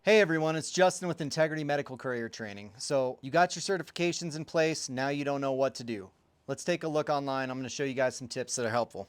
Hey everyone, it's Justin with Integrity Medical Courier Training. So you got your certifications in place, now you don't know what to do. Let's take a look online. I'm going to show you guys some tips that are helpful.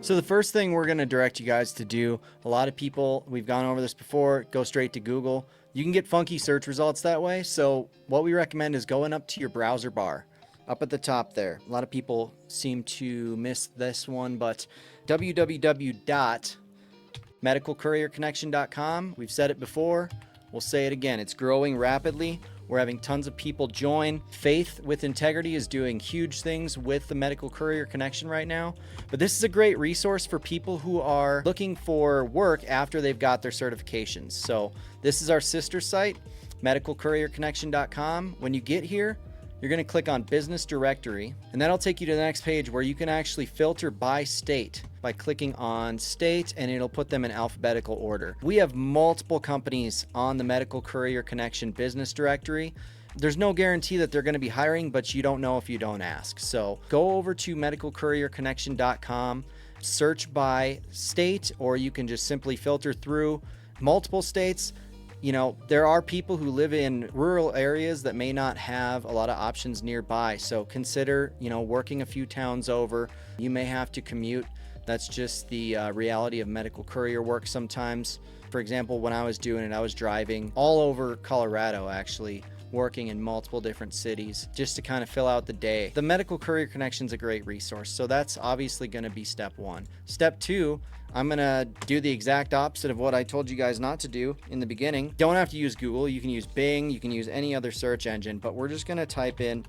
So the first thing we're going to direct you guys to do, a lot of people, we've gone over this before, go straight to Google. You can get funky search results that way. So what we recommend is going up to your browser bar, up at the top there. A lot of people seem to miss this one, but www.medicalcourierconnection.com. We've said it before. We'll say it again. It's growing rapidly. We're having tons of people join. Faith with Integrity is doing huge things with the Medical Courier Connection right now. But this is a great resource for people who are looking for work after they've got their certifications. So this is our sister site, medicalcourierconnection.com. When you get here, you're going to click on Business Directory, and that'll take you to the next page where you can actually filter by state by clicking on state, and it'll put them in alphabetical order. We have multiple companies on the Medical Courier Connection Business Directory. There's no guarantee that they're going to be hiring, but you don't know if you don't ask. So go over to medicalcourierconnection.com, search by state, or you can just simply filter through multiple states. You know, there are people who live in rural areas that may not have a lot of options nearby. So consider, working a few towns over. You may have to commute. That's just the reality of medical courier work sometimes. For example, when I was doing it, I was driving all over Colorado, actually, working in multiple different cities just to kind of fill out the day. The Medical Courier Connection is a great resource. So that's obviously going to be step one. Step two, I'm going to do the exact opposite of what I told you guys not to do in the beginning. Don't have to use Google. You can use Bing. You can use any other search engine, but we're just going to type in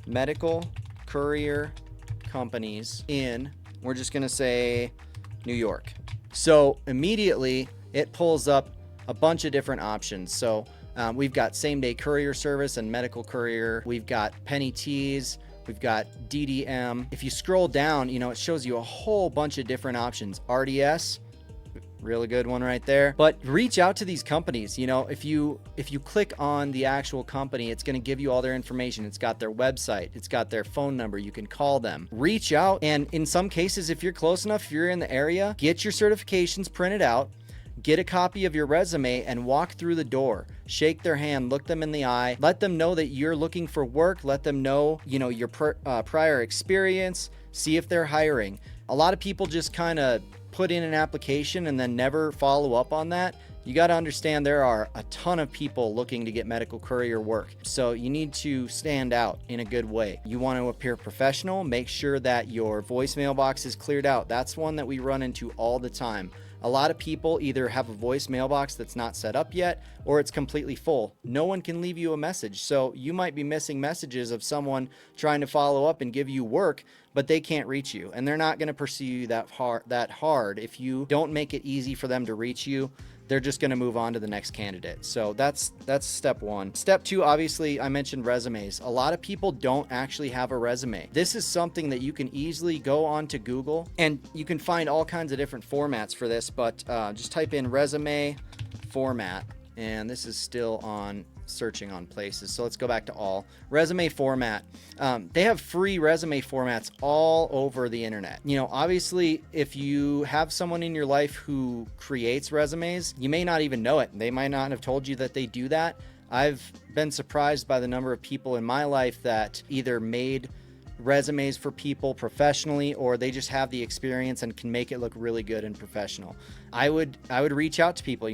medical courier companies in. We're just going to say New York. So immediately it pulls up a bunch of different options. So we've got same day courier service and medical courier. We've got penny teas. We've got DDM. If you scroll down, it shows you a whole bunch of different options. RDS, really good one right there. But reach out to these companies. If you click on the actual company, it's going to give you all their information. It's got their website. It's got their phone number. You can call them. Reach out. And in some cases, if you're close enough, if you're in the area, get your certifications printed out. Get a copy of your resume and walk through the door. Shake their hand, look them in the eye, let them know that you're looking for work, let them know, your prior experience, see if they're hiring. A lot of people just kind of put in an application and then never follow up on that. You got to understand there are a ton of people looking to get medical courier work. So you need to stand out in a good way. You want to appear professional, make sure that your voicemail box is cleared out. That's one that we run into all the time. A lot of people either have a voice mailbox that's not set up yet, or it's completely full. No one can leave you a message. So you might be missing messages of someone trying to follow up and give you work, but they can't reach you. And they're not going to pursue you that hard. If you don't make it easy for them to reach you, they're just going to move on to the next candidate. So that's step one. Step two, obviously, I mentioned resumes. A lot of people don't actually have a resume. This is something that you can easily go onto Google, and you can find all kinds of different formats for this, but just type in resume format, and this is still on searching on places. So let's go back to all. Resume format. They have free resume formats all over the internet. Obviously, if you have someone in your life who creates resumes, you may not even know it. They might not have told you that they do that. I've been surprised by the number of people in my life that either made resumes for people professionally, or they just have the experience and can make it look really good and professional. I would reach out to people,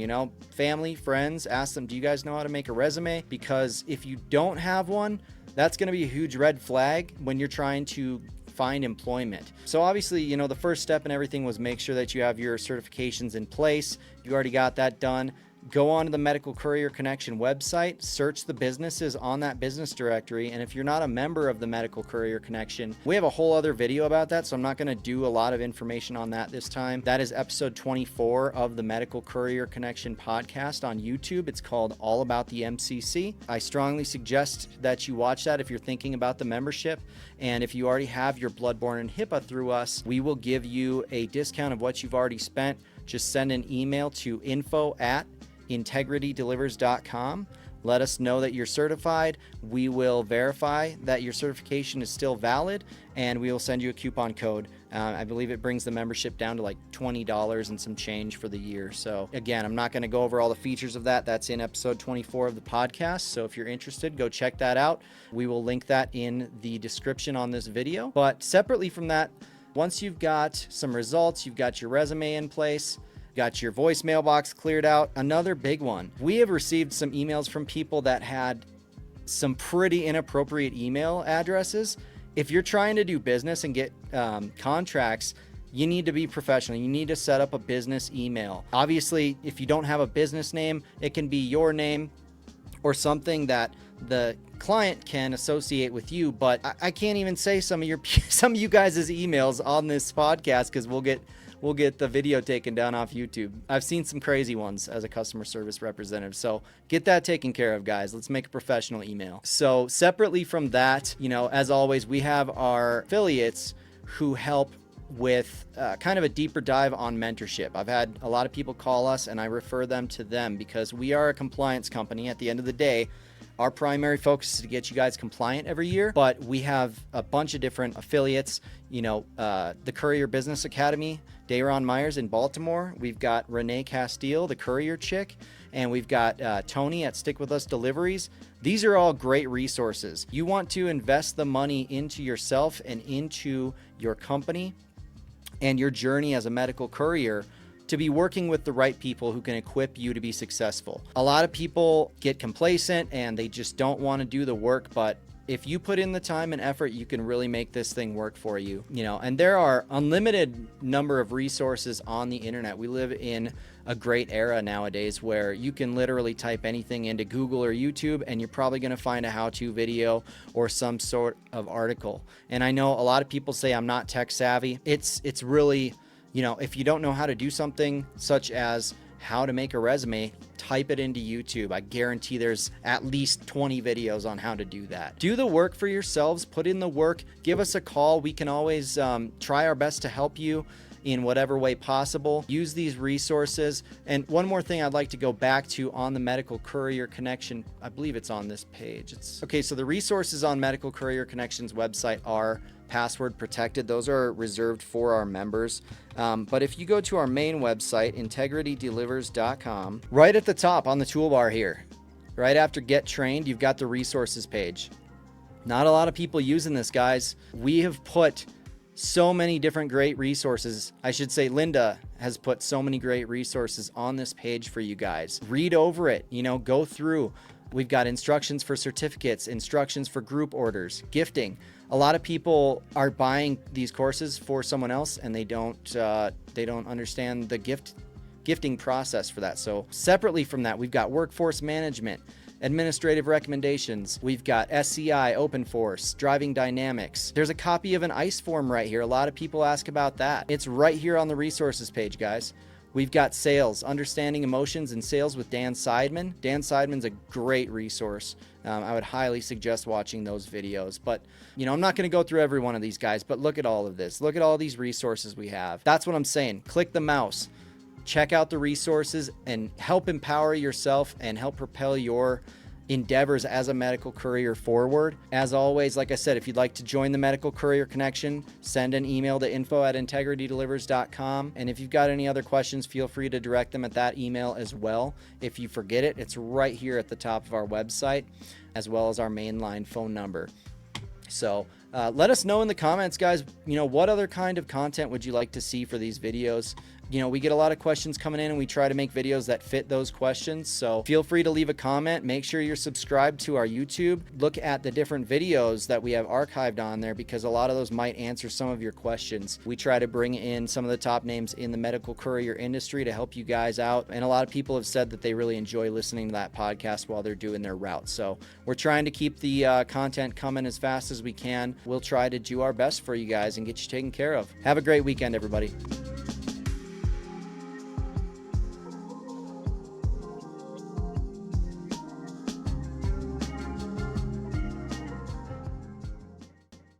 family, friends, ask them, do you guys know how to make a resume? Because if you don't have one, that's going to be a huge red flag when you're trying to find employment. So obviously, the first step in everything was make sure that you have your certifications in place. You already got that done. Go on to the Medical Courier Connection website, search the businesses on that business directory, and if you're not a member of the Medical Courier Connection, we have a whole other video about that, so I'm not going to do a lot of information on that this time. That is episode 24 of the Medical Courier Connection podcast on YouTube. It's called All About the MCC. I strongly suggest that you watch that if you're thinking about the membership, and if you already have your bloodborne and HIPAA through us, we will give you a discount of what you've already spent. Just send an email to info@integritydelivers.com. Let us know that you're certified. We will verify that your certification is still valid, and we will send you a coupon code I believe it brings the membership down to like $20 and some change for the year. So again, I'm not going to go over all the features of that. That's in episode 24 of the podcast. So if you're interested, go check that out. We will link that in the description on this video. But separately from that, once you've got some results, you've got your resume in place, got your voicemail box cleared out. Another big one. We have received some emails from people that had some pretty inappropriate email addresses. If you're trying to do business and get contracts, you need to be professional. You need to set up a business email. Obviously, if you don't have a business name, it can be your name or something that the client can associate with you. But I can't even say some of you guys' emails on this podcast because we'll get the video taken down off YouTube. I've seen some crazy ones as a customer service representative. So get that taken care of, guys. Let's make a professional email. So separately from that, as always, we have our affiliates who help with kind of a deeper dive on mentorship. I've had a lot of people call us and I refer them to them because we are a compliance company. At the end of the day, our primary focus is to get you guys compliant every year, but we have a bunch of different affiliates, the Courier Business Academy, Dayron Myers in Baltimore. We've got Renee Castile, the Courier chick, and we've got Tony at Stick With Us Deliveries. These are all great resources. You want to invest the money into yourself and into your company and your journey as a medical courier to be working with the right people who can equip you to be successful. A lot of people get complacent and they just don't want to do the work, but if you put in the time and effort, you can really make this thing work for you, and there are unlimited number of resources on the internet. We live in a great era nowadays where you can literally type anything into Google or YouTube and you're probably going to find a how-to video or some sort of article. And I know a lot of people say I'm not tech savvy. It's really, if you don't know how to do something such as how to make a resume, type it into YouTube. I guarantee there's at least 20 videos on how to do that. Do the work for yourselves, put in the work, give us a call. We can always try our best to help you in whatever way possible. Use these resources. And one more thing I'd like to go back to on the Medical Courier Connection, I believe it's on this page. So the resources on Medical Courier Connection's website are password protected. Those are reserved for our members. But if you go to our main website, integritydelivers.com, right at the top on the toolbar here, right after Get Trained, you've got the resources page. Not a lot of people using this, guys. We have put so many different great resources. I should say Linda has put so many great resources on this page for you guys. Read over it, go through. We've got instructions for certificates, instructions for group orders, gifting. A lot of people are buying these courses for someone else and they don't understand the gifting process for that. So separately from that, we've got workforce management, administrative recommendations. We've got SCI, OpenForce, driving dynamics. There's a copy of an ICE form right here. A lot of people ask about that. It's right here on the resources page, guys. We've got sales, understanding emotions and sales with Dan Seidman. Dan Seidman's a great resource. I would highly suggest watching those videos, but I'm not going to go through every one of these guys, but look at all of this. Look at all these resources we have. That's what I'm saying. Click the mouse, check out the resources and help empower yourself and help propel your endeavors as a medical courier forward. As always, like I said, if you'd like to join the Medical Courier Connection, send an email to info@integritydelivers.com. And if you've got any other questions, feel free to direct them at that email as well. If you forget it, it's right here at the top of our website, as well as our mainline phone number. So let us know in the comments, guys, what other kind of content would you like to see for these videos? We get a lot of questions coming in and we try to make videos that fit those questions. So feel free to leave a comment. Make sure you're subscribed to our YouTube. Look at the different videos that we have archived on there because a lot of those might answer some of your questions. We try to bring in some of the top names in the medical courier industry to help you guys out. And a lot of people have said that they really enjoy listening to that podcast while they're doing their route. So we're trying to keep the content coming as fast as we can. We'll try to do our best for you guys and get you taken care of. Have a great weekend, everybody.